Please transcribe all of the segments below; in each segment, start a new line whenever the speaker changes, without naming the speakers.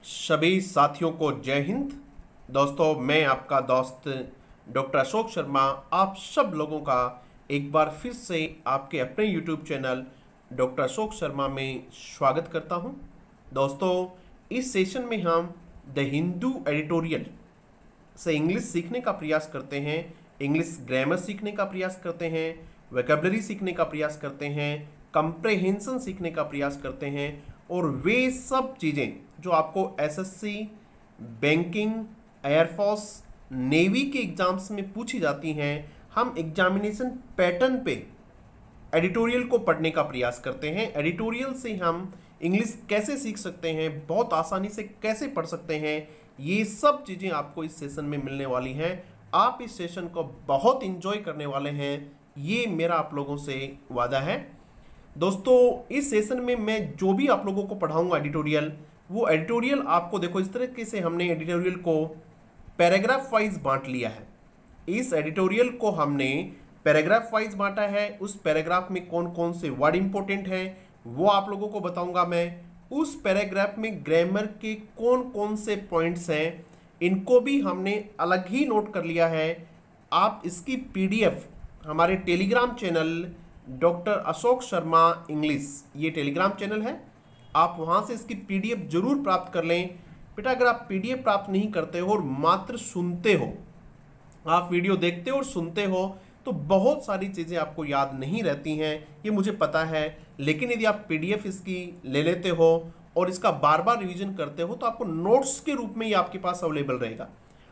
सभी साथियों को जय हिंद। दोस्तों, मैं आपका दोस्त डॉक्टर अशोक शर्मा आप सब लोगों का एक बार फिर से आपके अपने YouTube channel doctor Ashok Sharma में स्वागत करता हूं। दोस्तों, इस सेशन में हम द हिंदू एडिटोरियल से इंग्लिश सीखने का प्रयास करते हैं, इंग्लिश ग्रामर सीखने का प्रयास करते हैं, वोकैबुलरी सीखने का प्रयास करते हैं, कंप्रेहेंशन सीखने का प्रयास करते हैं और वे सब चीज़ें जो आपको एसएससी, बैंकिंग, एयरफोर्स, नेवी के एग्जाम्स में पूछी जाती हैं, हम एग्जामिनेशन पैटर्न पे एडिटोरियल को पढ़ने का प्रयास करते हैं। एडिटोरियल से हम इंग्लिश कैसे सीख सकते हैं, बहुत आसानी से कैसे पढ़ सकते हैं, ये सब चीज़ें आपको इस सेशन में मिलने वाली हैं। आप इस सेशन को बहुत इंजॉय करने वाले हैं, ये मेरा आप लोगों से वादा है। दोस्तों, इस सेशन में मैं जो भी आप लोगों को पढ़ाऊंगा एडिटोरियल, वो एडिटोरियल आपको देखो इस तरीके से हमने एडिटोरियल को पैराग्राफ वाइज बांट लिया है। इस एडिटोरियल को हमने पैराग्राफ वाइज बांटा है। उस पैराग्राफ में कौन कौन से वर्ड इंपॉर्टेंट हैं वो आप लोगों को बताऊंगा मैं। उस पैराग्राफ में ग्रामर के कौन कौन से पॉइंट्स हैं, इनको भी हमने अलग ही नोट कर लिया है। आप इसकी पीडीएफ हमारे Telegram channel doctor Ashok Sharma English, ये टेलीग्राम चैनल है, आप वहाँ से इसकी पीडीएफ जरूर प्राप्त कर लें। बेटा, अगर आप पीडीएफ प्राप्त नहीं करते हो और मात्र सुनते हो, आप वीडियो देखते हो और सुनते हो, तो बहुत सारी चीज़ें आपको याद नहीं रहती हैं, ये मुझे पता है। लेकिन यदि आप पीडीएफ इसकी ले लेते हो और इसका बार बार रिवीजन करते हो तो आपको नोट्स के रूप में ये आपके पास अवेलेबल रहेगा।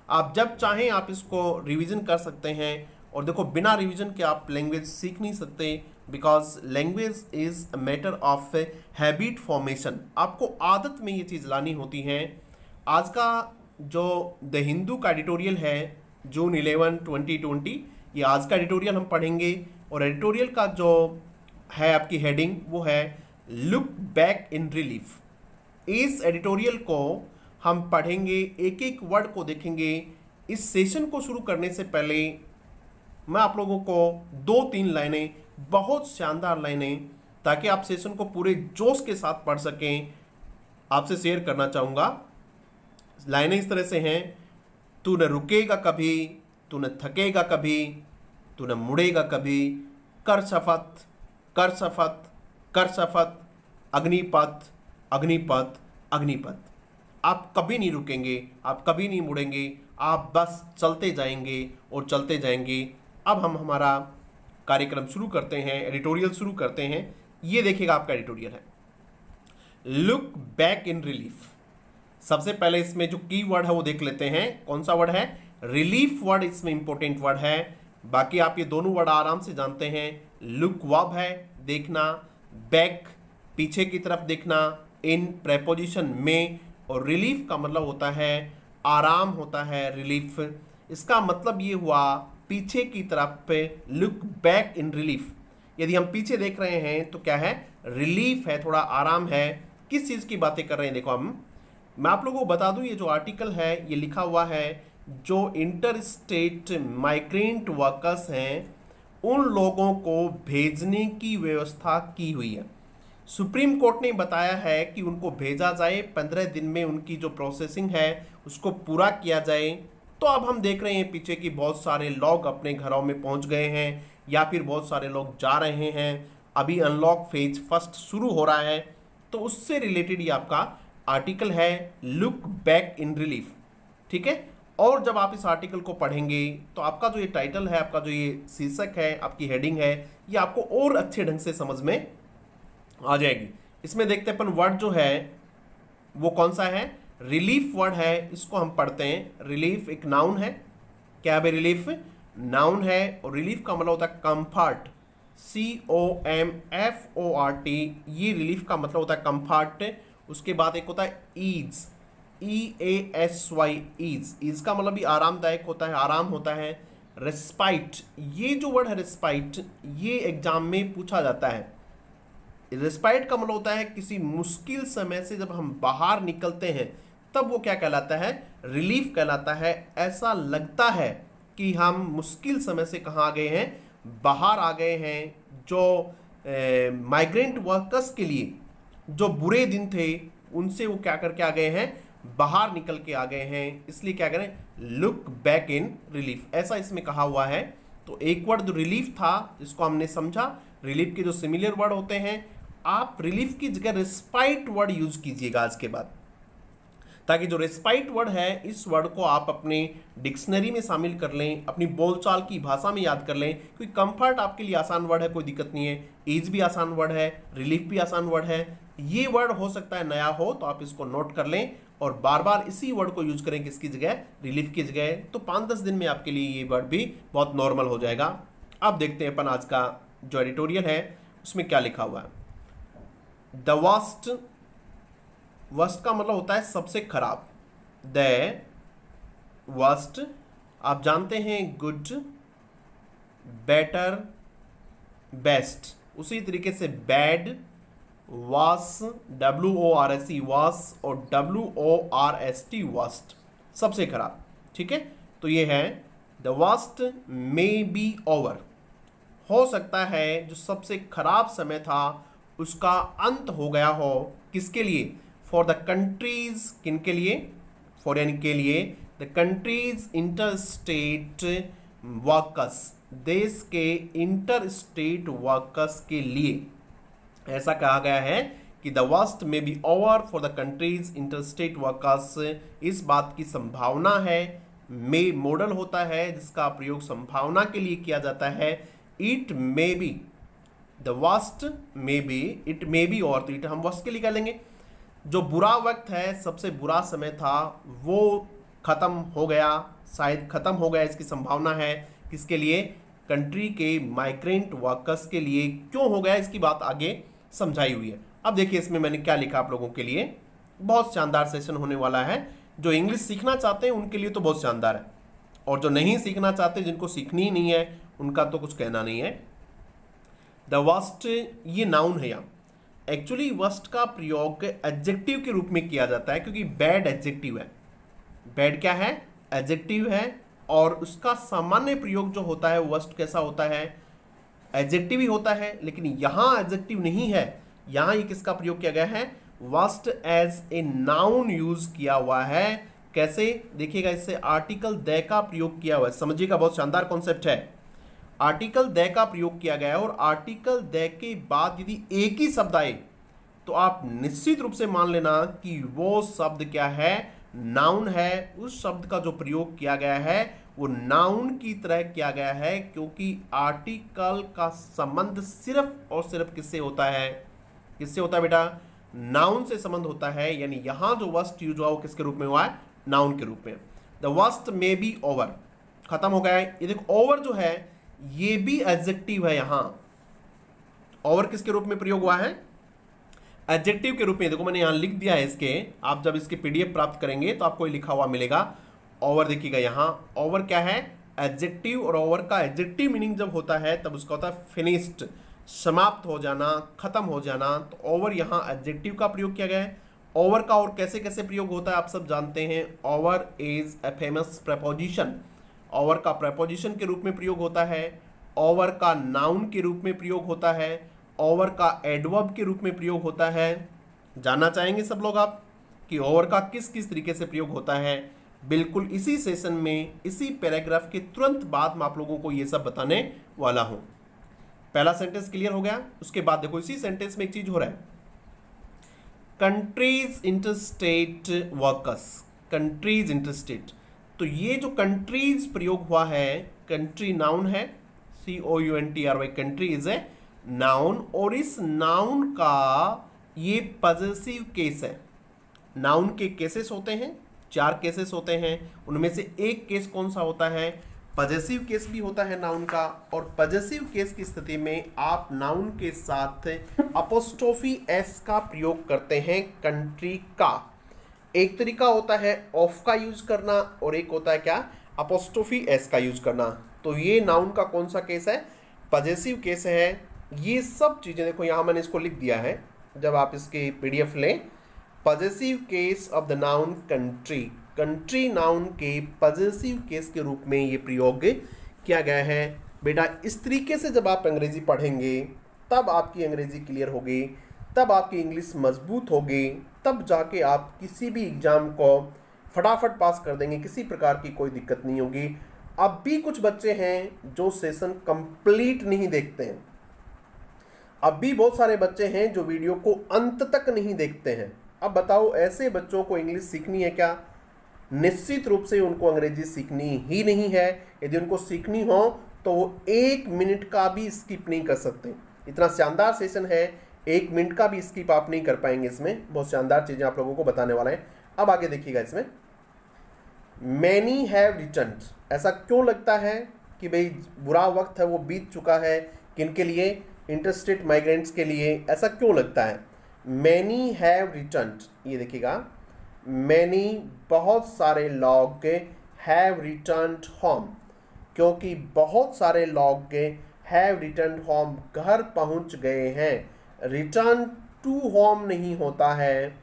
आप जब चाहें आप इसको रिवीजन कर सकते हैं। और देखो, बिना रिवीजन के आप लैंग्वेज सीख नहीं सकते, because language is a matter of habit formation. आपको आदत में ये चीज़ लानी होती है। आज का जो द हिंदू का एडिटोरियल है, जून 11, 2020, ये आज का एडिटोरियल हम पढ़ेंगे। और एडिटोरियल का जो है आपकी हेडिंग, वो है लुक बैक इन रिलीफ। इस एडिटोरियल को हम पढ़ेंगे, एक एक वर्ड को देखेंगे। इस सेशन को शुरू करने से पहले मैं आप लोगों को 2-3 लाइनें, बहुत शानदार लाइनें, ताकि आप सेशन को पूरे जोश के साथ पढ़ सकें, आपसे शेयर करना चाहूँगा। लाइनें इस तरह से हैं। तू न रुकेगा कभी, तू न थकेगा कभी, तू न मुड़ेगा कभी, कर शपथ, कर शपथ, कर शपथ, अग्निपथ, अग्निपथ, अग्निपथ। आप कभी नहीं रुकेंगे, आप कभी नहीं मुड़ेंगे, आप बस चलते जाएंगे और चलते जाएंगे। अब हम हमारा कार्यक्रम शुरू करते हैं, एडिटोरियल शुरू करते हैं। ये देखिएगा, आपका एडिटोरियल है लुक बैक इन रिलीफ। सबसे पहले इसमें जो की वर्ड है वो देख लेते हैं। कौन सा वर्ड है? रिलीफ वर्ड इसमें इंपॉर्टेंट वर्ड है। बाकी आप ये दोनों वर्ड आराम से जानते हैं। लुक वर्ब है देखना, बैक पीछे की तरफ देखना, इन प्रेपोजिशन में, और रिलीफ का मतलब होता है आराम होता है, रिलीफ। इसका मतलब ये हुआ पीछे की तरफ पे, लुक बैक इन रिलीफ। यदि हम पीछे देख रहे हैं तो क्या है? रिलीफ है, थोड़ा आराम है। किस चीज़ की बातें कर रहे हैं? देखो, मैं आप लोगों को बता दूं, ये जो आर्टिकल है ये लिखा हुआ है जो इंटर स्टेट माइग्रेंट वर्कर्स हैं, उन लोगों को भेजने की व्यवस्था की हुई है। सुप्रीम कोर्ट ने बताया है कि उनको भेजा जाए, 15 दिन में उनकी जो प्रोसेसिंग है उसको पूरा किया जाए। तो अब हम देख रहे हैं पीछे कि बहुत सारे लोग अपने घरों में पहुंच गए हैं, या फिर बहुत सारे लोग जा रहे हैं। अभी अनलॉक फेज फर्स्ट शुरू हो रहा है, तो उससे रिलेटेड ये आपका आर्टिकल है लुक बैक इन रिलीफ। ठीक है। और जब आप इस आर्टिकल को पढ़ेंगे तो आपका जो ये टाइटल है, आपका जो ये शीर्षक है, आपकी हेडिंग है, ये आपको और अच्छे ढंग से समझ में आ जाएगी। इसमें देखते हैं अपन वर्ड जो है वो कौन सा है? रिलीफ वर्ड है, इसको हम पढ़ते हैं। रिलीफ एक नाउन है। क्या है? रिलीफ नाउन है। और रिलीफ का मतलब होता है कंफर्ट, COMFORT। ये रिलीफ का मतलब होता है कंफर्ट। उसके बाद एक होता है ईज, EASY, ईज। ईज का मतलब भी आरामदायक होता है, आराम होता है। रेस्पाइट, ये जो वर्ड है रेस्पाइट, ये एग्जाम में पूछा जाता है। रेस्पाइट का मतलब होता है किसी मुश्किल समय से जब हम बाहर निकलते हैं तब वो क्या कहलाता है? रिलीफ कहलाता है। ऐसा लगता है कि हम मुश्किल समय से कहाँ आ गए हैं? बाहर आ गए हैं। जो माइग्रेंट वर्कर्स के लिए जो बुरे दिन थे, उनसे वो क्या करके आ गए हैं? बाहर निकल के आ गए हैं, इसलिए क्या करें, लुक बैक इन रिलीफ, ऐसा इसमें कहा हुआ है। तो एक वर्ड जो रिलीफ था इसको हमने समझा, रिलीफ के जो सिमिलर वर्ड होते हैं, आप रिलीफ की जगह रिस्पाइट वर्ड यूज कीजिएगा आज के बाद, ताकि जो रेस्पाइट वर्ड है इस वर्ड को आप अपने डिक्शनरी में शामिल कर लें, अपनी बोलचाल की भाषा में याद कर लें, क्योंकि कंफर्ट आपके लिए आसान वर्ड है, कोई दिक्कत नहीं है, ईज भी आसान वर्ड है, रिलीफ भी आसान वर्ड है। ये वर्ड हो सकता है नया हो तो आप इसको नोट कर लें और बार बार इसी वर्ड को यूज करें किसकी जगह, रिलीफ की जगह, तो 5-10 दिन में आपके लिए ये वर्ड भी बहुत नॉर्मल हो जाएगा। अब देखते हैं अपन आज का जो एडिटोरियल है उसमें क्या लिखा हुआ है। द वर्स्ट, वर्स्ट का मतलब होता है सबसे खराब, द वर्स्ट आप जानते हैं गुड, बेटर, बेस्ट, उसी तरीके से बैड, वास, WORST वास और WORST वर्स्ट, सबसे खराब, ठीक है। तो ये है the worst may be over, हो सकता है जो सबसे खराब समय था उसका अंत हो गया हो, किसके लिए, फॉर द कंट्रीज, किन के लिए, फॉरेन के लिए, the countries inter state workers, देश के इंटर स्टेट वर्कर्स के लिए ऐसा कहा गया है कि the worst may be over for the countries inter state workers, इस बात की संभावना है, मे मॉडल होता है जिसका प्रयोग संभावना के लिए किया जाता है, it may be, the worst may be, it may be, और तो इट हम वर्स्ट के लिए कह लेंगे, जो बुरा वक्त है, सबसे बुरा समय था वो खत्म हो गया, शायद खत्म हो गया, इसकी संभावना है, किसके लिए, कंट्री के माइग्रेंट वर्कर्स के लिए। क्यों हो गया इसकी बात आगे समझाई हुई है। अब देखिए इसमें मैंने क्या लिखा आप लोगों के लिए, बहुत शानदार सेशन होने वाला है, जो इंग्लिश सीखना चाहते हैं उनके लिए तो बहुत शानदार है, और जो नहीं सीखना चाहते, जिनको सीखनी ही नहीं है, उनका तो कुछ कहना नहीं है। द वर्स्ट ये नाउन है यहाँ, एक्चुअली वर्स्ट का प्रयोग एडजेक्टिव के रूप में किया जाता है, क्योंकि बैड एडजेक्टिव है, बैड क्या है, एडजेक्टिव है, और उसका सामान्य प्रयोग जो होता है वर्स्ट कैसा होता है, एडजेक्टिव ही होता है, लेकिन यहाँ एडजेक्टिव नहीं है, यहाँ ये किसका प्रयोग किया गया है, worst as a noun use किया हुआ है। कैसे, देखिएगा, इससे आर्टिकल द का प्रयोग किया हुआ है, समझिएगा, बहुत शानदार कॉन्सेप्ट है। आर्टिकल द का प्रयोग किया गया है और आर्टिकल द के बाद यदि एक ही शब्द आए तो आप निश्चित रूप से मान लेना कि वो शब्द क्या है, नाउन है। उस शब्द का जो प्रयोग किया गया है वो नाउन की तरह किया गया है, क्योंकि आर्टिकल का संबंध सिर्फ और सिर्फ किससे होता है, किससे होता है बेटा, नाउन से संबंध होता है। यानी यहां जो वर्स्ट यूज हुआ वो किसके रूप में हुआ है, नाउन के रूप में। The worst may be over, खत्म हो गया है। ये देखो ओवर जो है ये भी एडजेक्टिव है, यहां ओवर किसके रूप में प्रयोग हुआ है, एडजेक्टिव के रूप में। देखो मैंने यहां लिख दिया है इसके, आप जब इसके PDF प्राप्त करेंगे तो आपको लिखा हुआ मिलेगा ओवर, देखिएगा यहाँ ओवर क्या है, एडजेक्टिव, और ओवर का एडजेक्टिव मीनिंग जब होता है तब उसका होता है फिनिश्ड, समाप्त हो जाना, खत्म हो जाना। तो ओवर यहाँ एडजेक्टिव का प्रयोग किया गया है। ओवर का और कैसे कैसे प्रयोग होता है आप सब जानते हैं। Over is a famous preposition, over का प्रेपोजिशन के रूप में प्रयोग होता है, ओवर का नाउन के रूप में प्रयोग होता है, ओवर का एडवर्ब के रूप में प्रयोग होता है। जानना चाहेंगे सब लोग आप कि ओवर का किस किस तरीके से प्रयोग होता है। बिल्कुल इसी सेशन में, इसी पैराग्राफ के तुरंत बाद मैं आप लोगों को ये सब बताने वाला हूं। पहला सेंटेंस क्लियर हो गया, उसके बाद देखो इसी सेंटेंस में एक चीज हो रहा है, countries interstate workers, countries interstate. तो ये जो कंट्रीज प्रयोग हुआ है, कंट्री नाउन है, COUNTRY, country is a noun, और इस नाउन का ये पॉजेसिव केस है। नाउन के केसेस होते हैं, 4 केसेस होते हैं, उनमें से एक केस कौन सा होता है, पॉजेसिव केस भी होता है नाउन का। और पॉजेसिव केस की स्थिति में आप नाउन के साथ अपोस्ट्रोफी S का प्रयोग करते हैं, कंट्री का। एक तरीका होता है ऑफ का यूज करना और एक होता है क्या, अपोस्ट्रोफी S का यूज करना। तो ये नाउन का कौन सा केस है, पॉजेसिव केस है। ये सब चीजें देखो यहाँ मैंने इसको लिख दिया है, जब आप इसकी PDF लें, possessive case of the noun country, country noun के पॉजेसिव केस के रूप में ये प्रयोग किया गया है। बेटा इस तरीके से जब आप अंग्रेजी पढ़ेंगे तब आपकी अंग्रेजी क्लियर होगी। तब आपकी इंग्लिश मजबूत होगी, तब जाके आप किसी भी एग्ज़ाम को फटाफट पास कर देंगे, किसी प्रकार की कोई दिक्कत नहीं होगी। अब भी कुछ बच्चे हैं जो सेशन कंप्लीट नहीं देखते हैं, अब भी बहुत सारे बच्चे हैं जो वीडियो को अंत तक नहीं देखते हैं। अब बताओ, ऐसे बच्चों को इंग्लिश सीखनी है क्या? निश्चित रूप से उनको अंग्रेजी सीखनी ही नहीं है। यदि उनको सीखनी हो तो वो 1 मिनट का भी स्किप नहीं कर सकते। इतना शानदार सेशन है, 1 मिनट का भी स्किप आप नहीं कर पाएंगे। इसमें बहुत शानदार चीज़ें आप लोगों को बताने वाला है। अब आगे देखिएगा, इसमें मैनी हैव रिटर्न। ऐसा क्यों लगता है कि भाई बुरा वक्त है वो बीत चुका है? किन के लिए? इंटरस्टेट माइग्रेंट्स के लिए। ऐसा क्यों लगता है? मैनी हैव रिटर्न, ये देखिएगा, मैनी बहुत सारे लोग हैव रिटर्न्ड होम, क्योंकि बहुत सारे लोग हैव रिटर्न्ड होम, घर पहुंच गए हैं। रिटर्न टू होम नहीं होता है,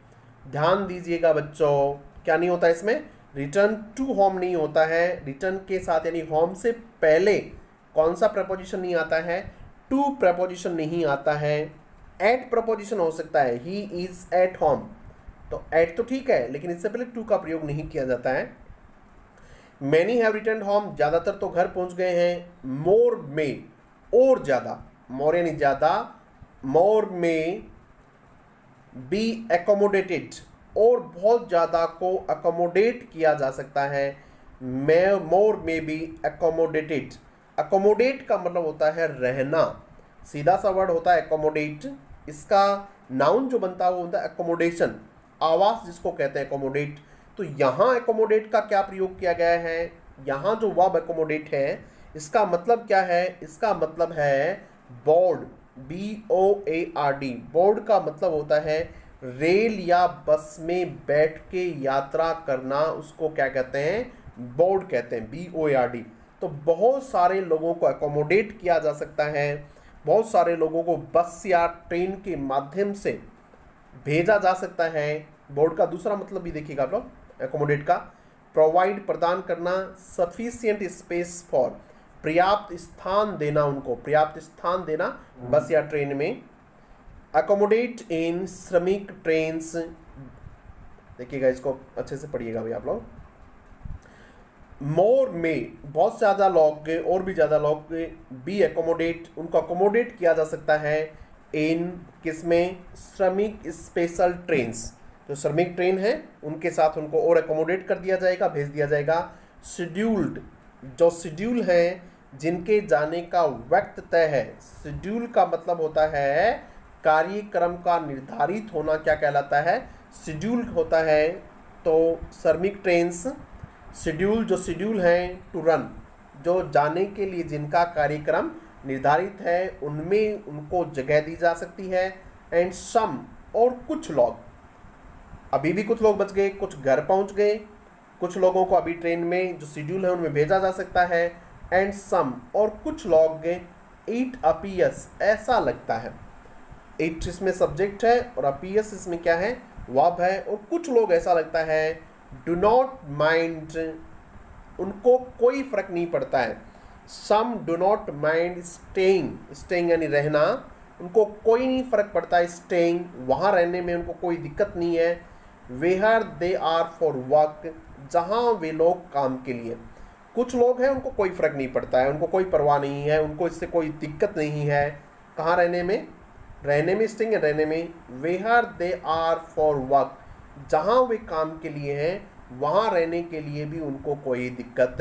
ध्यान दीजिएगा बच्चों, क्या नहीं होता इसमें? रिटर्न टू होम नहीं होता है। रिटर्न के साथ यानी होम से पहले कौन सा प्रपोजिशन नहीं आता है? टू प्रपोजिशन नहीं आता है। एट प्रपोजिशन हो सकता है, ही इज एट होम, तो एट तो ठीक है, लेकिन इससे पहले टू का प्रयोग नहीं किया जाता है। मैनी हैव रिटर्न होम, ज़्यादातर तो घर पहुंच गए हैं। मोर में, और ज़्यादा, मोर यानी ज़्यादा, मोर में बी एकोमोडेटेड, और बहुत ज़्यादा को अकोमोडेट किया जा सकता है। मोर में बी एकोमोडेटेड। अकोमोडेट का मतलब होता है रहना, सीधा सा वर्ड होता है एकोमोडेट। इसका नाउन जो बनता है वो होता है एकोमोडेशन, आवास जिसको कहते हैं एकोमोडेट। तो यहाँ एकोमोडेट का क्या प्रयोग किया गया है? यहाँ जो वर्ब एकोमोडेट है, इसका मतलब क्या है? इसका मतलब है बोर्ड, BOARD। बोर्ड का मतलब होता है रेल या बस में बैठ के यात्रा करना, उसको क्या कहते हैं? बोर्ड कहते हैं, BOARD। तो बहुत सारे लोगों को एकोमोडेट किया जा सकता है, बहुत सारे लोगों को बस या ट्रेन के माध्यम से भेजा जा सकता है। बोर्ड का दूसरा मतलब भी देखिएगा आप लोग, एकोमोडेट का, प्रोवाइड प्रदान करना, सफिशिएंट स्पेस फॉर, पर्याप्त स्थान देना, उनको पर्याप्त स्थान देना बस या ट्रेन में। अकोमोडेट इन श्रमिक ट्रेन्स, देखिएगा इसको अच्छे से पढ़िएगा भाई आप लोग। मोर में बहुत ज़्यादा लोग, और भी ज़्यादा लोग, बी एकोमोडेट, उनको अकोमोडेट किया जा सकता है इन किसमें? श्रमिक स्पेशल ट्रेन्स, जो श्रमिक ट्रेन है उनके साथ उनको और एकोमोडेट कर दिया जाएगा, भेज दिया जाएगा। शेड्यूल्ड, जो शेड्यूल है, जिनके जाने का वक्त तय है। शेड्यूल का मतलब होता है कार्यक्रम का निर्धारित होना, क्या कहलाता है? शेड्यूल होता है। तो श्रमिक ट्रेन्स शेड्यूल, जो शेड्यूल है टू रन, जो जाने के लिए जिनका कार्यक्रम निर्धारित है, उनमें उनको जगह दी जा सकती है। एंड सम, और कुछ लोग, अभी भी कुछ लोग बच गए, कुछ घर पहुंच गए, कुछ लोगों को अभी ट्रेन में जो शेड्यूल है उनमें भेजा जा सकता है। एंड सम, और कुछ लोग, इट अपीयर्स, ऐसा लगता है। इट इसमें सब्जेक्ट है और अपीयर्स इसमें क्या है? वर्ब है। और कुछ लोग ऐसा लगता है, डू नॉट माइंड, उनको कोई फर्क नहीं पड़ता है। Some do not mind staying, staying यानी रहना, उनको कोई नहीं फर्क पड़ता है स्टेइंग, वहाँ रहने में उनको कोई दिक्कत नहीं है। Where they are for work, जहाँ वे लोग काम के लिए। कुछ लोग हैं उनको कोई फर्क नहीं पड़ता है, उनको कोई परवाह नहीं है, उनको इससे कोई दिक्कत नहीं है कहाँ रहने में? रहने में स्टेइंग है, रहने में। Where they are for work, जहाँ वे काम के लिए हैं वहाँ रहने के लिए भी उनको कोई दिक्कत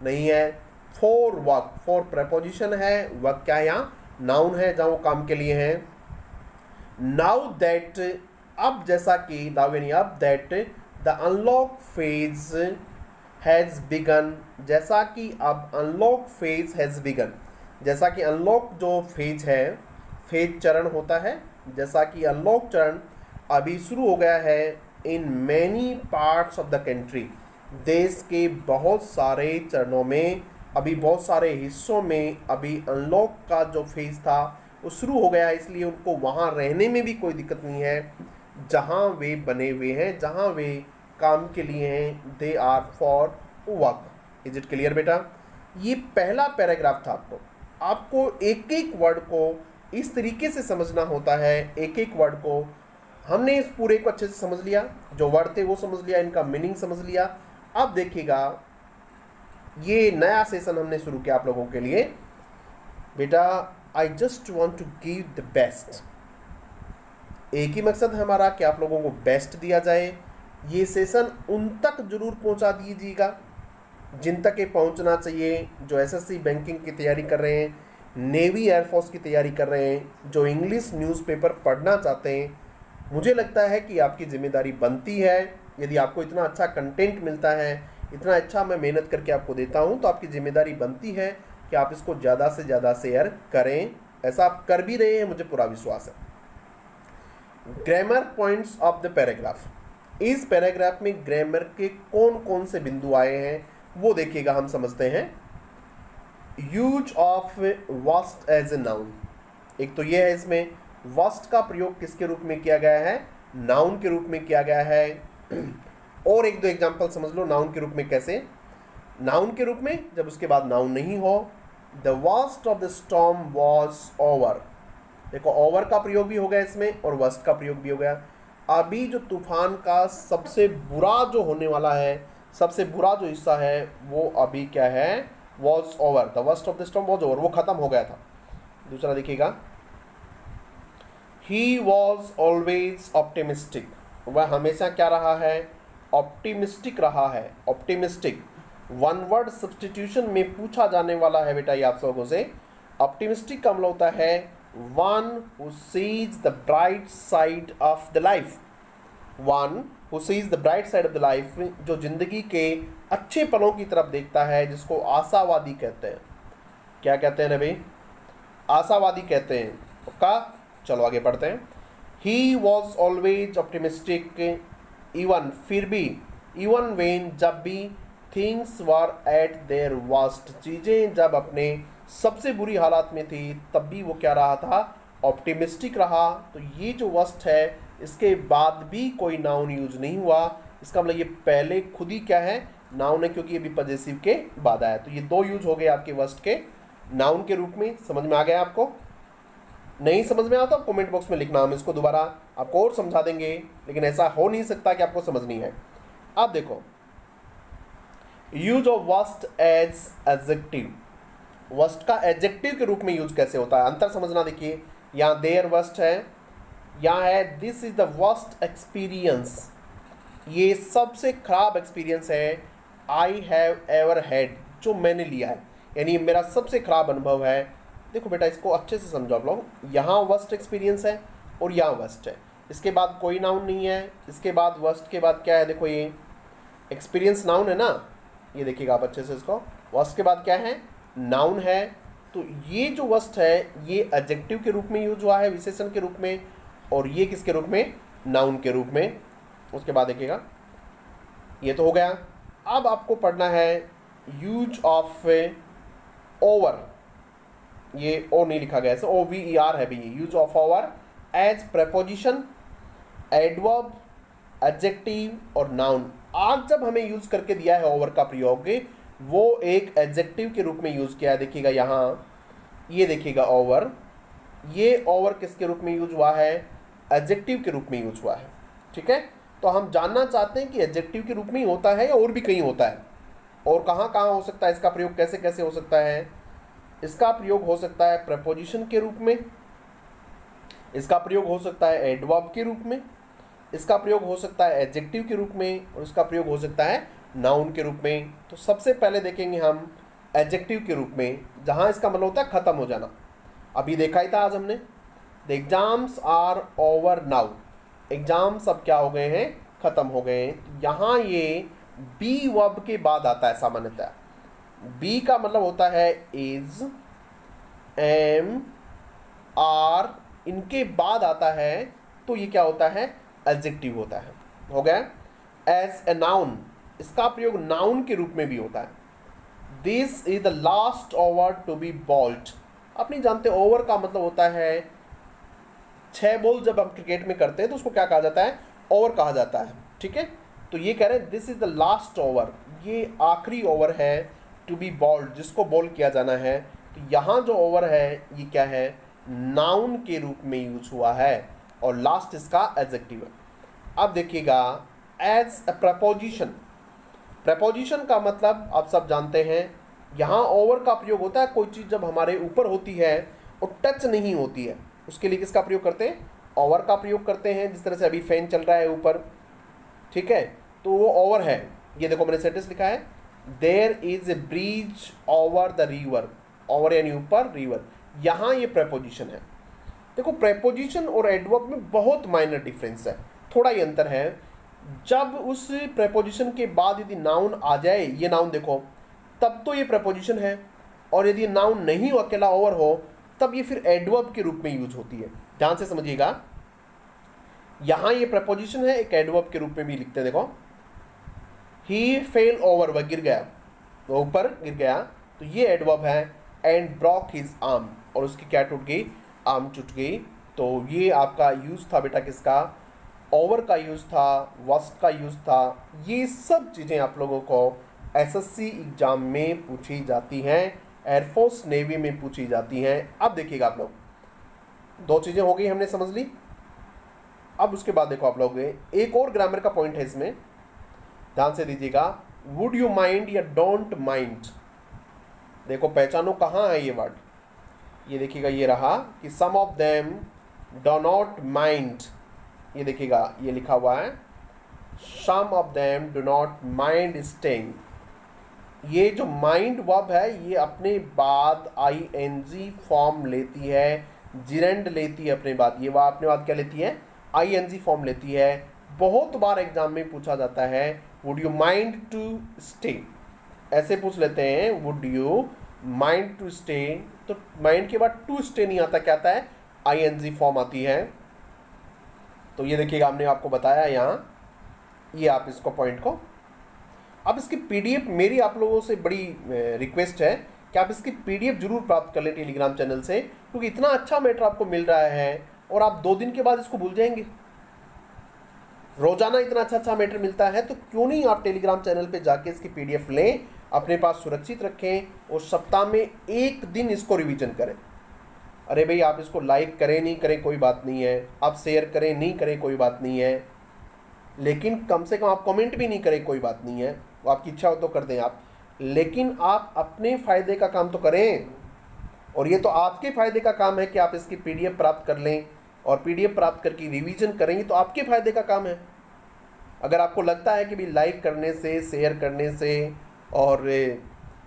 नहीं है। फॉर वर्क, फॉर प्रपोजिशन है, वर्क क्या है यहाँ? नाउन है, जहाँ वो काम के लिए हैं। नाउ दैट, अब जैसा कि, नाउ यानी अब, that the unlock phase has begun, जैसा कि अब अनलॉक फेज हैज़ बिगन, जैसा कि अनलॉक जो फेज है, फेज चरण होता है, जैसा कि अनलॉक चरण अभी शुरू हो गया है। In many parts of the country, देश के बहुत सारे चरणों में, अभी बहुत सारे हिस्सों में अभी अनलॉक का जो फेज था वो शुरू हो गया है, इसलिए उनको वहाँ रहने में भी कोई दिक्कत नहीं है जहाँ वे बने हुए हैं, जहाँ वे काम के लिए हैं। They are for work. Is it clear बेटा? ये पहला पैराग्राफ था। आपको एक एक वर्ड को इस तरीके से समझना होता है एक एक वर्ड को। हमने इस पूरे को अच्छे से समझ लिया, जो वर्ड थे वो समझ लिया, इनका मीनिंग समझ लिया। अब देखिएगा ये नया सेशन हमने शुरू किया आप लोगों के लिए। बेटा I just want to give the best, एक ही मकसद है हमारा कि आप लोगों को बेस्ट दिया जाए। ये सेशन उन तक जरूर पहुंचा दीजिएगा जिन तक ये पहुंचना चाहिए, जो एसएससी बैंकिंग की तैयारी कर रहे हैं, नेवी एयरफोर्स की तैयारी कर रहे हैं, जो इंग्लिश न्यूज़पेपर पढ़ना चाहते हैं। मुझे लगता है कि आपकी जिम्मेदारी बनती है, यदि आपको इतना अच्छा कंटेंट मिलता है, इतना अच्छा मैं मेहनत करके आपको देता हूं, तो आपकी जिम्मेदारी बनती है कि आप इसको ज़्यादा से ज़्यादा शेयर करें। ऐसा आप कर भी रहे हैं, मुझे पूरा विश्वास है। Grammar points of the paragraph, इस पैराग्राफ में ग्रामर के कौन कौन से बिंदु आए हैं वो देखिएगा, हम समझते हैं। Use of vast as a noun, एक तो ये है, इसमें वास्ट का प्रयोग किसके रूप में किया गया है, नाउन के रूप में किया गया है। और एक दो एग्जांपल समझ लो नाउन के रूप में कैसे। नाउन के रूप में जब उसके बाद नाउन नहीं हो, the worst of the storm was over, देखो ओवर का प्रयोग भी हो गया इसमें और वर्स्ट का प्रयोग भी हो गया। अभी जो तूफान का सबसे बुरा जो होने वाला है, सबसे बुरा जो हिस्सा है वो अभी क्या है, was over, the worst of the storm was over, वो खत्म हो गया था। दूसरा देखिएगा, ही वॉज ऑलवेज ऑप्टिमिस्टिक, वह हमेशा क्या रहा है, ऑप्टिमिस्टिक रहा है। ऑप्टिमिस्टिक वन वर्ड सब्सटीट्यूशन में पूछा जाने वाला है बेटा ये आप लोगों से। ऑप्टिमिस्टिक का मतलब होता है one who seize the bright side of the life, one who seize the bright side of the life, जो जिंदगी के अच्छे पलों की तरफ देखता है, जिसको आशावादी कहते हैं। क्या कहते हैं ना भाई, आशावादी कहते हैं। पक्का, चलो आगे पढ़ते हैं। He was always optimistic, even फिर भी, इवन वेन जब भी, things were at there worst, चीज़ें जब अपने सबसे बुरी हालात में थी तब भी वो क्या रहा था, ऑप्टिमिस्टिक रहा। तो ये जो वर्स्ट है इसके बाद भी कोई नाउन यूज नहीं हुआ, इसका मतलब ये पहले खुद ही क्या है, नाउन है, क्योंकि ये भी पजेसिव के बाद आया। तो ये दो यूज हो गए आपके वर्स्ट के नाउन के रूप में। समझ में आ गया आपको? नहीं समझ में आता तो कमेंट बॉक्स में लिखना, हम इसको दोबारा आपको और समझा देंगे, लेकिन ऐसा हो नहीं सकता कि आपको समझ नहीं है। अब देखो, use of worst as adjective, worst का एडजेक्टिव के रूप में यूज कैसे होता है, अंतर समझना। देखिए यहाँ देयर वर्स्ट है, यहाँ है this is the worst experience, ये सबसे खराब एक्सपीरियंस है। आई हैव एवर हैड, जो मैंने लिया है, यानी मेरा सबसे खराब अनुभव है। देखो बेटा इसको अच्छे से समझो आप लोग, यहाँ वर्स्ट एक्सपीरियंस है और यहाँ वर्स्ट है, इसके बाद कोई नाउन नहीं है, इसके बाद वर्स्ट के बाद क्या है, देखो ये एक्सपीरियंस नाउन है ना, ये देखिएगा आप अच्छे से इसको, वर्स्ट के बाद क्या है, नाउन है। तो ये जो वर्स्ट है ये एडजेक्टिव के रूप में यूज हुआ है, विशेषण के रूप में, और ये किसके रूप में, नाउन के रूप में। उसके बाद देखिएगा ये तो हो गया। अब आपको पढ़ना है यूज ऑफ ओवर, ये ओ नहीं लिखा गया, OVER है भी, use of over as preposition, adverb, adjective और नाउन। आज जब हमें यूज करके दिया है ओवर का प्रयोग, वो एक एडजेक्टिव के रूप में यूज किया है। देखिएगा यहाँ, ये देखिएगा ओवर, ये ओवर किसके रूप में यूज हुआ है, एडजेक्टिव के रूप में यूज हुआ है। ठीक है, तो हम जानना चाहते हैं कि एडजेक्टिव के रूप में ही होता है या और भी कहीं होता है, और कहाँ कहाँ हो सकता है, इसका प्रयोग कैसे कैसे हो सकता है। इसका प्रयोग हो सकता है प्रपोजिशन के रूप में, इसका प्रयोग हो सकता है एडवर्ब के रूप में, इसका प्रयोग हो सकता है एडजेक्टिव के रूप में, और इसका प्रयोग हो सकता है नाउन के रूप में। तो सबसे पहले देखेंगे हम एडजेक्टिव के रूप में, जहाँ इसका मतलब होता है खत्म हो जाना। अभी देखा ही था आज हमने, the exams are over now, exams अब क्या हो गए हैं, खत्म हो गए हैं। यहाँ ये बी वर्ब के बाद आता है सामान्यतः, बी का मतलब होता है इज, एम, आर, इनके बाद आता है तो ये क्या होता है, एडजेक्टिव होता है। हो गया। एज ए नाउन, इसका प्रयोग नाउन के रूप में भी होता है। This is the last over to be bowled, आप नहीं जानते ओवर का मतलब होता है 6 बॉल जब हम क्रिकेट में करते हैं तो उसको क्या कहा जाता है, ओवर कहा जाता है। ठीक है, तो ये कह रहे हैं this is the last over, ये आखिरी ओवर है, टू बी बॉल्ड, जिसको बॉल किया जाना है। तो यहाँ जो ओवर है ये क्या है, नाउन के रूप में यूज हुआ है और लास्ट इसका एडजेक्टिव है। अब देखिएगा एज अ प्रपोजिशन, प्रपोजिशन का मतलब आप सब जानते हैं, यहाँ ओवर का प्रयोग होता है। कोई चीज़ जब हमारे ऊपर होती है और टच नहीं होती है, उसके लिए किसका प्रयोग करते हैं? ओवर का प्रयोग करते हैं। जिस तरह से अभी फैन चल रहा है ऊपर, ठीक है, तो वो ओवर है। ये देखो मैंने सेंटेंस लिखा है, there is a bridge over the river, over यानी ऊपर, रिवर, यहाँ ये प्रपोजिशन है। देखो प्रपोजिशन और एडवर्ब में बहुत माइनर डिफरेंस है, थोड़ा ही अंतर है। जब उस प्रपोजिशन के बाद यदि नाउन आ जाए, ये नाउन देखो, तब तो ये प्रपोजिशन है, और यदि नाउन नहीं हो, अकेला ओवर हो, तब ये फिर एडवर्ब के रूप में यूज होती है। ध्यान से समझिएगा, यहाँ ये प्रपोजिशन है, एक एडवर्ब के रूप में भी लिखते हैं। देखो ही फेल ओवर, वह गिर गया, वो ऊपर गिर गया, तो ये एडवर्ब है। एंड ब्रॉक हिज आर्म, और उसकी क्या टूट गई? आर्म टूट गई। तो ये आपका यूज था बेटा किसका? ओवर का यूज था, वस्ट का यूज था। ये सब चीज़ें आप लोगों को एसएससी एग्जाम में पूछी जाती हैं, एयरफोर्स नेवी में पूछी जाती हैं। अब देखिएगा आप लोग, दो चीज़ें हो गई, हमने समझ ली। अब उसके बाद देखो आप लोग, एक और ग्रामर का पॉइंट है इसमें, ध्यान से दीजिएगा। वुड यू माइंड या डोंट माइंड, देखो पहचानो कहाँ है ये वर्ड। ये देखिएगा, ये रहा कि some of them do not mind, ये देखिएगा ये लिखा हुआ है, some of them do not mind staying. ये जो माइंड वर्ब है, ये अपने बाद आईएनजी फॉर्म लेती है, जिरेंड लेती है अपने बाद। ये वह अपने बाद क्या लेती है? आईएनजी फॉर्म लेती है। बहुत बार एग्जाम में पूछा जाता है, would you mind to stay, ऐसे पूछ लेते हैं, would you mind to stay. तो माइंड के बाद टू स्टे नहीं आता, क्या आता है? आईएनजी फॉर्म आती है। तो ये देखिएगा, हमने आपको बताया यहाँ, ये आप इसको पॉइंट को। अब इसकी पीडीएफ मेरी आप लोगों से बड़ी रिक्वेस्ट है कि आप इसकी पीडीएफ जरूर प्राप्त कर लें टेलीग्राम चैनल से, क्योंकि इतना अच्छा मैटर आपको मिल रहा है और आप 2 दिन के बाद इसको भूल जाएंगे। रोजाना इतना अच्छा मैटर मिलता है, तो क्यों नहीं आप टेलीग्राम चैनल पे जाके इसकी पीडीएफ लें, अपने पास सुरक्षित रखें और सप्ताह में 1 दिन इसको रिवीजन करें। अरे भाई, आप इसको लाइक करें नहीं करें कोई बात नहीं है, आप शेयर करें नहीं करें कोई बात नहीं है, लेकिन कम से कम आप कमेंट भी नहीं करें कोई बात नहीं है, वो आपकी इच्छा हो तो कर दें आप, लेकिन आप अपने फ़ायदे का काम तो करें। और ये तो आपके फ़ायदे का काम है कि आप इसकी पीडीएफ प्राप्त कर लें और पीडीएफ प्राप्त करके रिवीजन करेंगे, तो आपके फ़ायदे का काम है। अगर आपको लगता है कि भी लाइक करने से, शेयर करने से और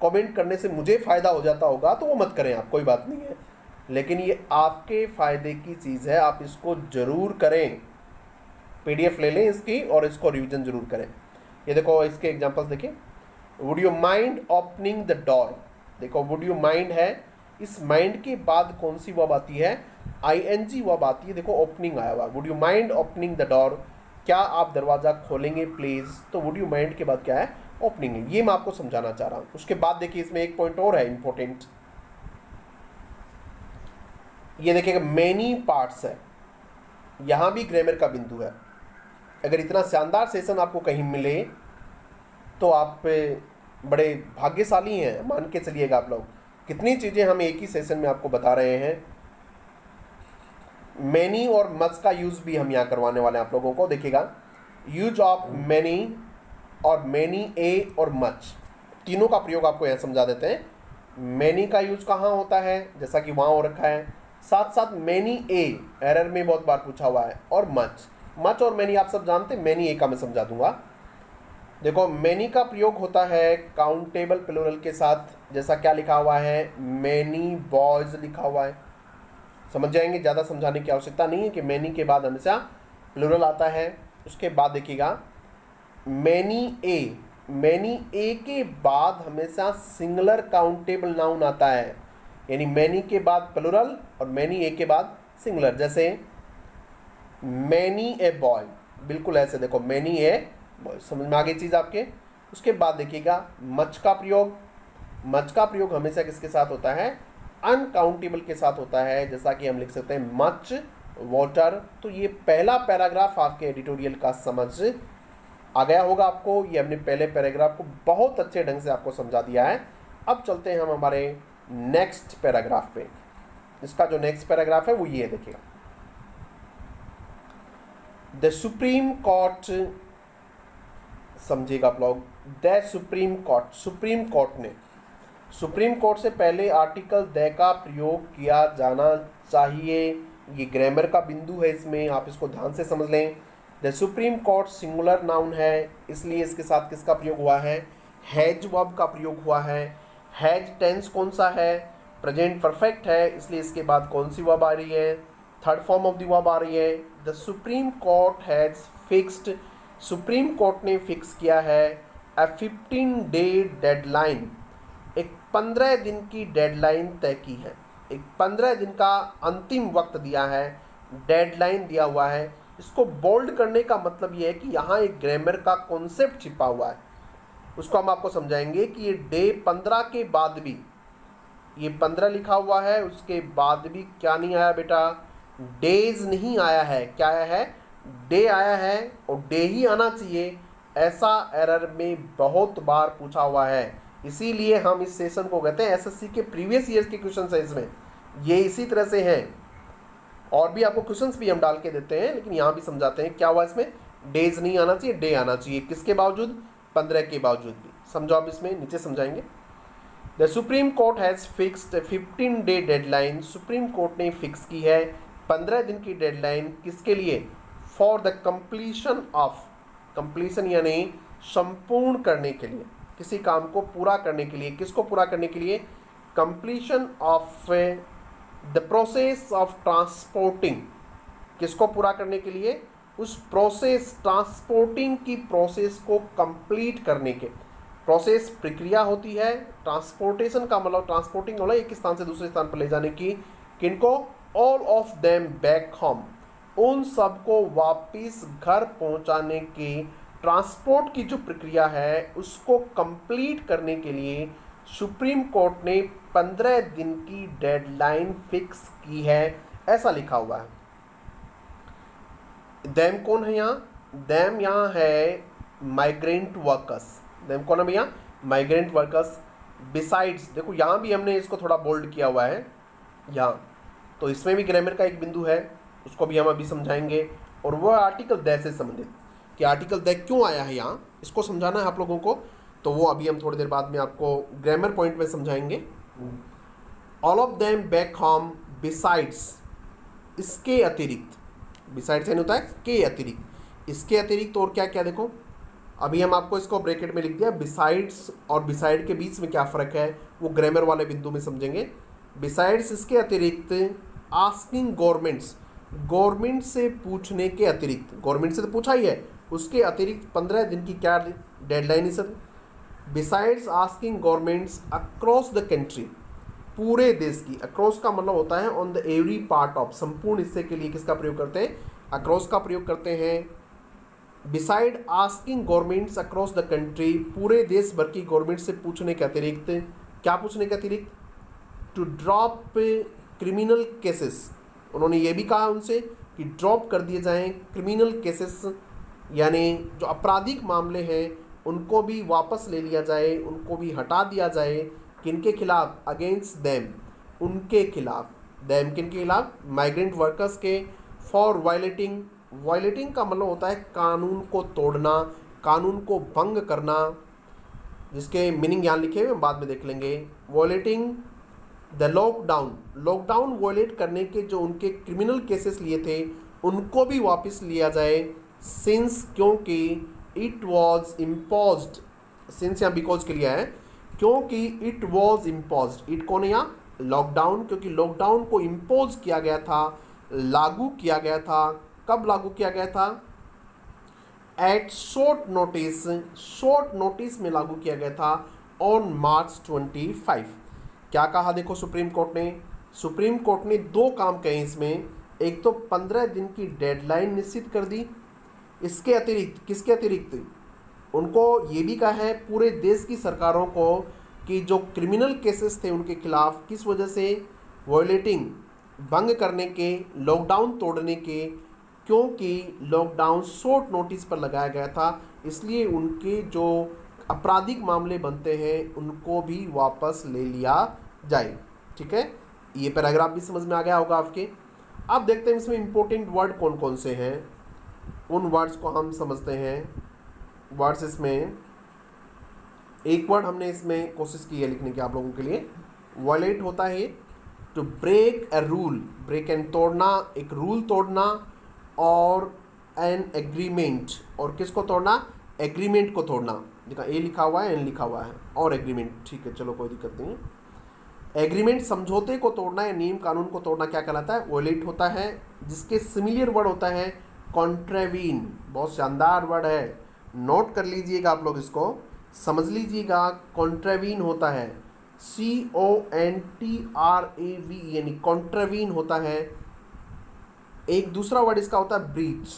कमेंट करने से मुझे फ़ायदा हो जाता होगा, तो वो मत करें आप, कोई बात नहीं है। लेकिन ये आपके फ़ायदे की चीज़ है, आप इसको ज़रूर करें, पीडीएफ ले लें इसकी और इसको रिवीजन ज़रूर करें। ये देखो इसके एग्जांपल्स देखिए, would you mind opening the door. देखो वुड यू माइंड है, इस माइंड के बाद कौन सी वर्ब आती है? आईएनजी वर्ब आती है। देखो ओपनिंग आया हुआ, would you mind opening the door, क्या आप दरवाज़ा खोलेंगे प्लीज़? तो वुड यू माइंड के बाद क्या है? ओपनिंग है। ये मैं आपको समझाना चाह रहा हूँ। उसके बाद देखिए इसमें एक पॉइंट और है इंपॉर्टेंट, ये देखिएगा मैनी पार्ट्स है, यहाँ भी ग्रामर का बिंदु है। अगर इतना शानदार सेशन आपको कहीं मिले तो आप बड़े भाग्यशाली हैं, मान के चलिएगा आप लोग। कितनी चीज़ें हम एक ही सेशन में आपको बता रहे हैं। मैनी और मच का यूज़ भी हम यहाँ करवाने वाले हैं आप लोगों को। देखिएगा यूज ऑफ मैनी और मैनी ए और मच, तीनों का प्रयोग आपको यहाँ समझा देते हैं। मैनी का यूज कहाँ होता है, जैसा कि वहाँ हो रखा है, साथ साथ मैनी ए एरर में बहुत बार पूछा हुआ है, और मच और मैनी आप सब जानते हैं, मैनी ए का मैं समझा दूंगा। देखो मैनी का प्रयोग होता है काउंटेबल प्लूरल के साथ, जैसा क्या लिखा हुआ है, मैनी बॉयज लिखा हुआ है, समझ जाएंगे, ज़्यादा समझाने की आवश्यकता नहीं है कि मैनी के बाद हमेशा प्लूरल आता है। उसके बाद देखिएगा मैनी ए के बाद हमेशा सिंगुलर काउंटेबल नाउन आता है, यानी मैनी के बाद प्लूरल और मैनी ए के बाद सिंगुलर। जैसे मैनी ए बॉय, बिल्कुल ऐसे देखो मैनी ए बॉय, समझ में आ गई चीज़ आपके। उसके बाद देखिएगा मच का प्रयोग हमेशा किसके साथ होता है? अनकाउंटेबल के साथ होता है, जैसा कि हम लिख सकते हैं मच वाटर। तो ये पहला पैराग्राफ आपके एडिटोरियल का समझ आ गया होगा आपको। ये हमने पहले पैराग्राफ को बहुत अच्छे ढंग से आपको समझा दिया है। अब चलते हैं हम हमारे नेक्स्ट पैराग्राफ पे। इसका जो नेक्स्ट पैराग्राफ है वो ये देखिएगा, द सुप्रीम कोर्ट, समझिएगा आप लोग, the supreme court, supreme court ने, सुप्रीम कोर्ट से पहले आर्टिकल द का प्रयोग किया जाना चाहिए। ये ग्रामर का बिंदु है, इसमें आप इसको ध्यान से समझ लें। The supreme court singular noun है, इसलिए इसके साथ किसका प्रयोग हुआ है, हैज वर्ब का प्रयोग हुआ है। हैज टेंस कौन सा है, प्रेजेंट परफेक्ट है, इसलिए इसके बाद कौन सी वर्ब आ रही है, third form of the verb आ रही है। The supreme court has fixed, supreme court ने फिक्स किया है अ 15-day डेडलाइन, एक 15 दिन की डेडलाइन तय की है, एक 15 दिन का अंतिम वक्त दिया है, डेडलाइन दिया हुआ है। इसको बोल्ड करने का मतलब ये है कि यहाँ एक ग्रामर का कॉन्सेप्ट छिपा हुआ है, उसको हम आपको समझाएंगे कि ये डे 15 के बाद भी, ये 15 लिखा हुआ है, उसके बाद भी क्या नहीं आया बेटा, डेज नहीं आया है, क्या आया है, डे आया है, और डे ही आना चाहिए, ऐसा एरर में बहुत बार पूछा हुआ है। इसीलिए हम इस सेशन को कहते हैं एसएससी के प्रीवियस ईयर्स के क्वेश्चन है इसमें, ये इसी तरह से हैं। और भी आपको क्वेश्चंस भी हम डाल के देते हैं, लेकिन यहाँ भी समझाते हैं क्या हुआ इसमें, डेज नहीं आना चाहिए, डे आना चाहिए, किसके बावजूद, 15 के बावजूद भी। समझो आप इसमें नीचे समझाएंगे। The supreme court has fixed 15-day deadline, supreme court ने फिक्स की है 15 दिन की डेडलाइन, किसके लिए, for the completion of, completion यानी संपूर्ण करने के लिए, किसी काम को पूरा करने के लिए, किसको पूरा करने के लिए, completion of the process of transporting, किसको पूरा करने के लिए, उस प्रोसेस, ट्रांसपोर्टिंग की प्रोसेस को कंप्लीट करने के, प्रोसेस प्रक्रिया होती है, ट्रांसपोर्टेशन का मतलब ट्रांसपोर्टिंग वाला एक स्थान से दूसरे स्थान पर ले जाने की, किनको, all of them back home, उन सबको वापिस घर पहुंचाने की ट्रांसपोर्ट की जो प्रक्रिया है उसको कंप्लीट करने के लिए सुप्रीम कोर्ट ने 15 दिन की डेडलाइन फिक्स की है, ऐसा लिखा हुआ है। देम कौन है यहाँ, देम यहाँ है माइग्रेंट वर्कर्स, देम कौन है भैया, माइग्रेंट वर्कर्स। बिसाइड्स, देखो यहाँ भी हमने इसको थोड़ा बोल्ड किया हुआ है यहाँ, तो इसमें भी ग्रामर का एक बिंदु है, उसको भी हम अभी समझाएंगे। और वह आर्टिकल द से संबंधित, कि आर्टिकल द क्यों आया है यहाँ, इसको समझाना है आप लोगों को, तो वो अभी हम थोड़ी देर बाद में आपको ग्रामर पॉइंट में समझाएंगे। All of them back home besides, इसके अतिरिक्त, बिसाइड्स यानी होता है के अतिरिक्त, इसके अतिरिक्त और क्या क्या, देखो अभी हम आपको इसको ब्रैकेट में लिख दिया, बिसाइड्स और बिसाइड के बीच में क्या फ़र्क है वो ग्रामर वाले बिंदु में समझेंगे। बिसाइड्स, इसके अतिरिक्त, आस्किंग गवर्नमेंट्स, गवर्नमेंट से पूछने के अतिरिक्त, गवर्नमेंट से तो पूछा ही है, उसके अतिरिक्त 15 दिन की क्या डेडलाइन है sir, besides asking governments across the country, पूरे देश की, अक्रॉस का मतलब होता है on the every part of, संपूर्ण हिस्से के लिए किसका प्रयोग करते हैं, अक्रॉस का प्रयोग करते हैं। Beside asking governments across the country, पूरे देश भर की गवर्नमेंट से पूछने के अतिरिक्त, क्या पूछने के अतिरिक्त, टू ड्रॉप क्रिमिनल केसेस, उन्होंने ये भी कहा उनसे कि ड्रॉप कर दिए जाएं क्रिमिनल केसेस, यानी जो आपराधिक मामले हैं उनको भी वापस ले लिया जाए, उनको भी हटा दिया जाए, किनके खिलाफ, अगेंस्ट देम, उनके खिलाफ, देम किनके खिलाफ, माइग्रेंट वर्कर्स के, फॉर वायलेटिंग, वायलेटिंग का मतलब होता है कानून को तोड़ना, कानून को भंग करना, जिसके मीनिंग यहाँ लिखे हुए हम बाद में देख लेंगे। Violating the lockdown, lockdown violate करने के जो उनके क्रिमिनल केसेस लिए थे उनको भी वापस लिया जाए, सिंस, क्योंकि, इट वॉज इम्पोज्ड, सिंस यहाँ बिकॉज के लिए है, क्योंकि इट वॉज इम्पोज्ड, इट कौन है यहाँ, लॉकडाउन, क्योंकि लॉकडाउन को इम्पोज किया गया था, लागू किया गया था, कब लागू किया गया था, at short notice, short notice में लागू किया गया था, ऑन March 25। क्या कहा देखो सुप्रीम कोर्ट ने, सुप्रीम कोर्ट ने दो काम कहे इसमें, एक तो 15 दिन की डेडलाइन निश्चित कर दी, इसके अतिरिक्त, किसके अतिरिक्त, उनको ये भी कहा है पूरे देश की सरकारों को कि जो क्रिमिनल केसेस थे उनके खिलाफ, किस वजह से, वायलेटिंग, भंग करने के, लॉकडाउन तोड़ने के, क्योंकि लॉकडाउन शॉर्ट नोटिस पर लगाया गया था, इसलिए उनके जो आपराधिक मामले बनते हैं उनको भी वापस ले लिया जाए। ठीक है, ये पैराग्राफ भी समझ में आ गया होगा आपके। अब देखते हैं इसमें इंपॉर्टेंट वर्ड कौन कौन से हैं, उन वर्ड्स को हम समझते हैं। वर्ड्स इसमें एक वर्ड हमने इसमें कोशिश की है लिखने की आप लोगों के लिए, वायलेट होता है to break a rule, break and तोड़ना, एक रूल तोड़ना, और एन एग्रीमेंट, और किसको तोड़ना, एग्रीमेंट को तोड़ना। देखा ए लिखा हुआ है, एन लिखा हुआ है, और एग्रीमेंट, ठीक है चलो कोई दिक्कत नहीं है। एग्रीमेंट समझौते को तोड़ना या नियम कानून को तोड़ना क्या कहलाता है, वायलेट होता है। जिसके सिमिलियर वर्ड होता है कॉन्ट्रावीन, बहुत शानदार वर्ड है, नोट कर लीजिएगा आप लोग, इसको समझ लीजिएगा। कॉन्ट्रावीन होता है CONTRAVE, यानी कॉन्ट्रावीन होता है। एक दूसरा वर्ड इसका होता है ब्रीच,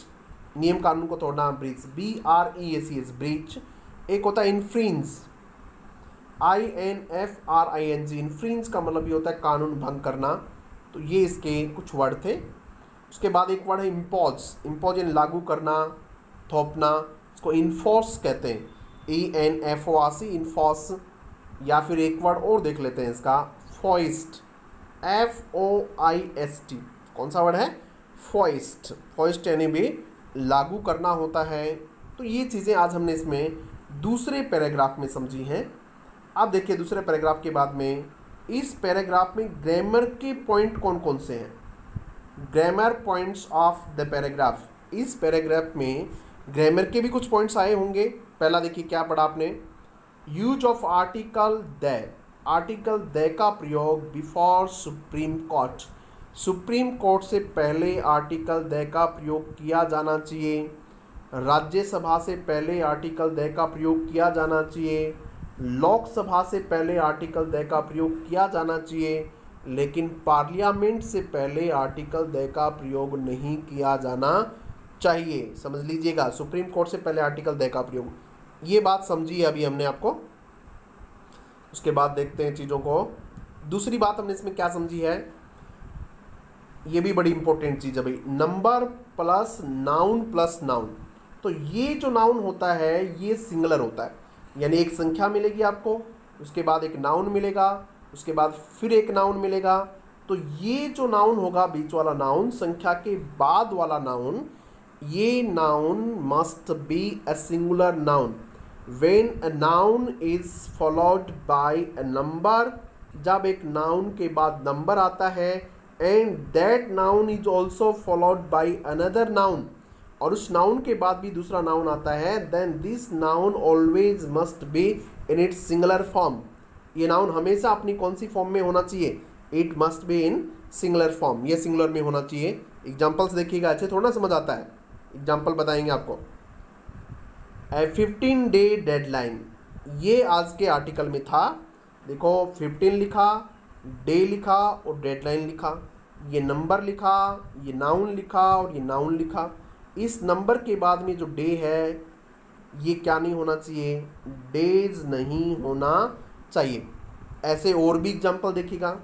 नियम कानून को तोड़ना, ब्रीच, BREACH, ब्रीच। एक होता है इन्फ्रिंज, INFRING, इन्फ्रिंज का मतलब ये होता है कानून भंग करना। तो ये इसके कुछ वर्ड थे। उसके बाद एक वर्ड है इम्पोज, इम्पोज यानी लागू करना, थोपना, इसको इन्फोर्स कहते हैं, ENFORC, इन्फोर्स। या फिर एक वर्ड और देख लेते हैं इसका, फॉइस्ट, FOIST, कौन सा वर्ड है, फॉइस्ट, फॉइस्ट यानी भी लागू करना होता है। तो ये चीज़ें आज हमने इसमें दूसरे पैराग्राफ में समझी हैं। अब देखिए दूसरे पैराग्राफ के बाद में, इस पैराग्राफ में ग्रामर के पॉइंट कौन कौन से हैं, grammar points of the paragraph. इस पैराग्राफ में ग्रामर के भी कुछ पॉइंट्स आए होंगे। पहला देखिए क्या पढ़ा आपने, use of article the, article the का प्रयोग before supreme court, supreme court से पहले आर्टिकल द का प्रयोग किया जाना चाहिए। राज्यसभा से पहले आर्टिकल द का प्रयोग किया जाना चाहिए। लोकसभा से पहले आर्टिकल द का प्रयोग किया जाना चाहिए, लेकिन पार्लियामेंट से पहले आर्टिकल द का प्रयोग नहीं किया जाना चाहिए। समझ लीजिएगा, सुप्रीम कोर्ट से पहले आर्टिकल द का प्रयोग, ये बात समझी अभी हमने आपको। उसके बाद देखते हैं चीज़ों को। दूसरी बात हमने इसमें क्या समझी है, ये भी बड़ी इंपॉर्टेंट चीज़ है भाई, number plus noun plus noun. तो ये जो नाउन होता है ये सिंगुलर होता है, यानी एक संख्या मिलेगी आपको, उसके बाद एक नाउन मिलेगा, उसके बाद फिर एक नाउन मिलेगा। तो ये जो नाउन होगा, बीच वाला नाउन, संख्या के बाद वाला नाउन, ये noun must be a singular noun when a noun is followed by a number, जब एक नाउन के बाद नंबर आता है, and that noun is also followed by another noun, और उस नाउन के बाद भी दूसरा नाउन आता है, then this noun always must be in its singular form. ये नाउन हमेशा अपनी कौन सी फॉर्म में होना चाहिए, it must be in singular form, ये सिंगुलर में होना चाहिए। एग्जाम्पल्स देखिएगा, अच्छे थोड़ा समझ आता है, एग्जाम्पल बताएंगे आपको। 15 डे डेडलाइन, ये आज के आर्टिकल में था, देखो 15 लिखा, डे लिखा और डेडलाइन लिखा, ये नंबर लिखा, ये नाउन लिखा और ये नाउन लिखा। इस नंबर के बाद में जो डे है ये क्या नहीं होना चाहिए, डेज नहीं होना चाहिए। ऐसे और भी एग्जाम्पल देखिएगा,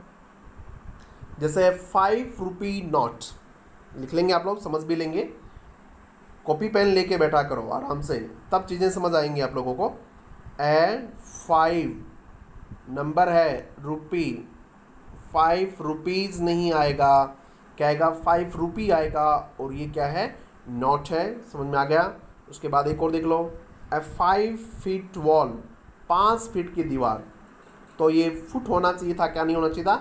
जैसे 5 रुपी नोट लिख लेंगे आप लोग, समझ भी लेंगे, कॉपी पेन लेके बैठा करो आराम से, तब चीज़ें समझ आएंगी आप लोगों को। एंड 5 नंबर है, रुपी, 5 रुपीज़ नहीं आएगा, क्या आएगा, 5 रुपी आएगा, और ये क्या है, नोट है। समझ में आ गया। उसके बाद एक और देख लो, ए 5 फीट वॉल, 5 फीट की दीवार, तो ये फुट होना चाहिए था, क्या नहीं होना चाहिए था,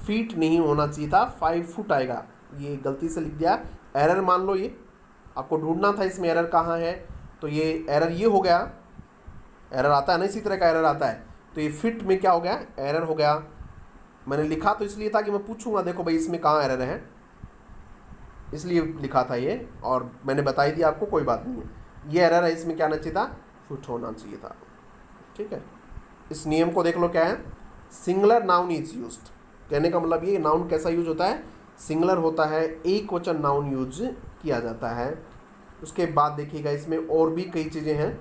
फीट नहीं होना चाहिए था, 5 फुट आएगा, ये गलती से लिख दिया, एरर मान लो। ये आपको ढूंढना था इसमें एरर कहाँ है, तो ये एरर ये हो गया, एरर आता है ना, इसी तरह का एरर आता है। तो ये फिट में क्या हो गया, एरर हो गया। मैंने लिखा तो इसलिए था कि मैं पूछूंगा, देखो भाई इसमें कहाँ एरर है, इसलिए लिखा था ये, और मैंने बताई दी आपको, कोई बात नहीं है, ये एरर है, इसमें क्या आना चाहिए था, फुट होना चाहिए था। ठीक है, इस नियम को देख लो, क्या है, सिंगुलर नाउन इज यूज्ड, कहने का मतलब ये नाउन कैसा यूज होता है, सिंगुलर होता है, एक वचन नाउन यूज किया जाता है। उसके बाद देखिएगा इसमें और भी कई चीज़ें हैं।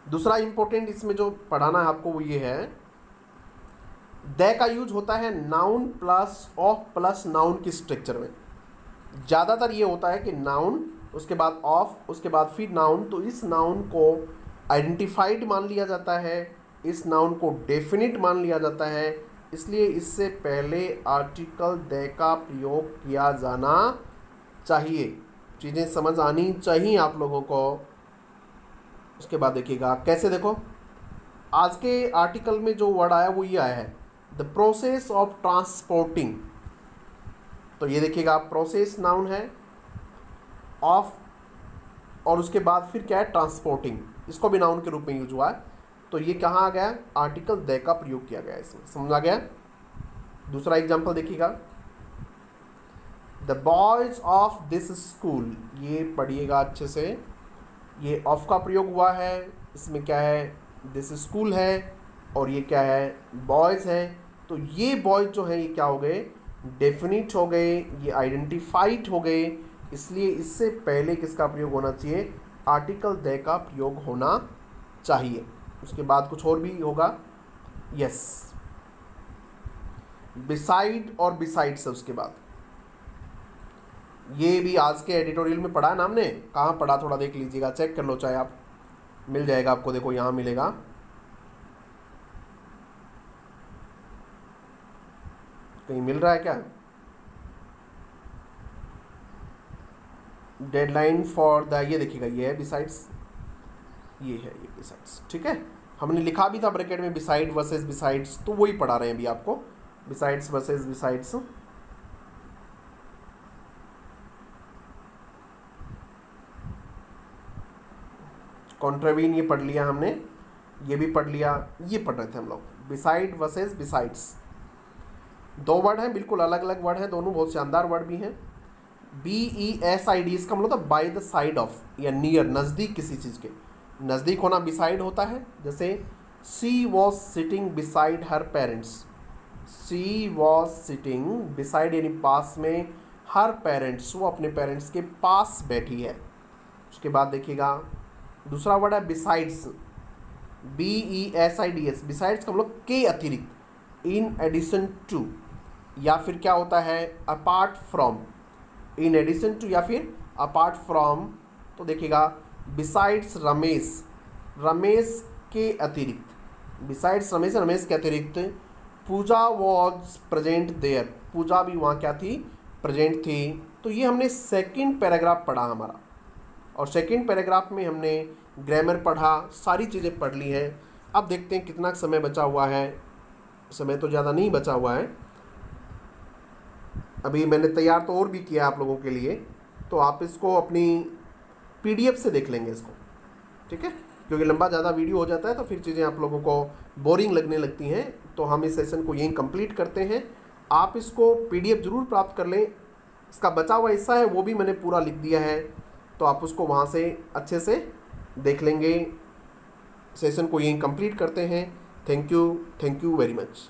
दूसरा इंपॉर्टेंट इसमें जो पढ़ाना है आपको वो ये है, द का यूज होता है noun plus of plus noun की स्ट्रक्चर में। ज़्यादातर ये होता है कि नाउन, उसके बाद ऑफ, उसके बाद फिर नाउन, तो इस नाउन को आइडेंटिफाइड मान लिया जाता है, इस नाउन को डेफिनिट मान लिया जाता है, इसलिए इससे पहले आर्टिकल द का प्रयोग किया जाना चाहिए। चीज़ें समझ आनी चाहिए आप लोगों को। उसके बाद देखिएगा कैसे, देखो आज के आर्टिकल में जो वर्ड आया वो ये आया है, द प्रोसेस ऑफ ट्रांसपोर्टिंग। तो ये देखिएगा प्रोसेस नाउन है, ऑफ और उसके बाद फिर क्या है, ट्रांसपोर्टिंग, इसको भी नाउन के रूप में यूज हुआ है। तो ये कहाँ आ गया, आर्टिकल द का प्रयोग किया गया है इसमें, समझ आ गया। दूसरा एग्जांपल देखिएगा, the boys of this school, ये पढ़िएगा अच्छे से, ये ऑफ का प्रयोग हुआ है, इसमें क्या है, दिस स्कूल है और ये क्या है, बॉयज है। तो ये बॉयज जो है ये क्या हो गए, डेफिनिट हो गए, ये आइडेंटिफाइड हो गए, इसलिए इससे पहले किसका प्रयोग होना चाहिए, आर्टिकल द का प्रयोग होना चाहिए। उसके बाद कुछ और भी होगा, यस, बिसाइड और बिसाइड्स है। उसके बाद ये भी आज के एडिटोरियल में पढ़ा है ना हमने, कहाँ पढ़ा थोड़ा देख लीजिएगा, चेक कर लो, चाहे आप मिल जाएगा आपको, देखो यहाँ मिलेगा, कहीं मिल रहा है क्या, डेडलाइन फॉर द, ये देखिएगा ये है बिसाइड्स, ये है ये बिसाइड्स, ठीक है। हमने लिखा भी था ब्रैकेट में बिसाइड वर्सेस बिसाइड्स, तो वही पढ़ा रहे हैं अभी आपको, बिसाइड्स वर्सेस बिसाइड्स। कॉन्ट्रावीन ये पढ़ लिया हमने, ये भी पढ़ लिया, ये पढ़ रहे थे हम लोग, बिसाइड वर्सेस बिसाइड्स। दो वर्ड हैं, बिल्कुल अलग अलग वर्ड हैं, दोनों बहुत शानदार वर्ड भी हैं। BESID, इसका मतलब होता है बाय द साइड ऑफ, या नियर, नज़दीक किसी चीज़ के, नज़दीक होना बिसाइड होता है। जैसे she was sitting beside her parents, she was sitting beside यानी पास में, हर पेरेंट्स, वो अपने पेरेंट्स के पास बैठी है। उसके बाद देखिएगा दूसरा वर्ड है बिसाइड्स, BESIDS, बिसाइड्स का मतलब के अतिरिक्त, इन एडिशन टू, या फिर क्या होता है, apart from, in addition to या फिर अपार्ट फ्रॉम। तो देखिएगा बिसाइड्स रमेश, रमेश के अतिरिक्त, बिसाइड्स रमेश, रमेश के अतिरिक्त, पूजा वॉज प्रेजेंट देयर, पूजा भी वहाँ क्या थी, प्रेजेंट थी। तो ये हमने सेकंड पैराग्राफ पढ़ा हमारा, और सेकंड पैराग्राफ में हमने ग्रामर पढ़ा, सारी चीज़ें पढ़ ली हैं। अब देखते हैं कितना समय बचा हुआ है, समय तो ज़्यादा नहीं बचा हुआ है, अभी मैंने तैयार तो और भी किया आप लोगों के लिए, तो आप इसको अपनी PDF से देख लेंगे इसको, ठीक है, क्योंकि लंबा ज़्यादा वीडियो हो जाता है तो फिर चीज़ें आप लोगों को बोरिंग लगने लगती हैं। तो हम इस सेशन को यहीं कंप्लीट करते हैं। आप इसको PDF ज़रूर प्राप्त कर लें, इसका बचा हुआ हिस्सा है वो भी मैंने पूरा लिख दिया है, तो आप उसको वहाँ से अच्छे से देख लेंगे। सेशन को यहीं कंप्लीट करते हैं। Thank you very much.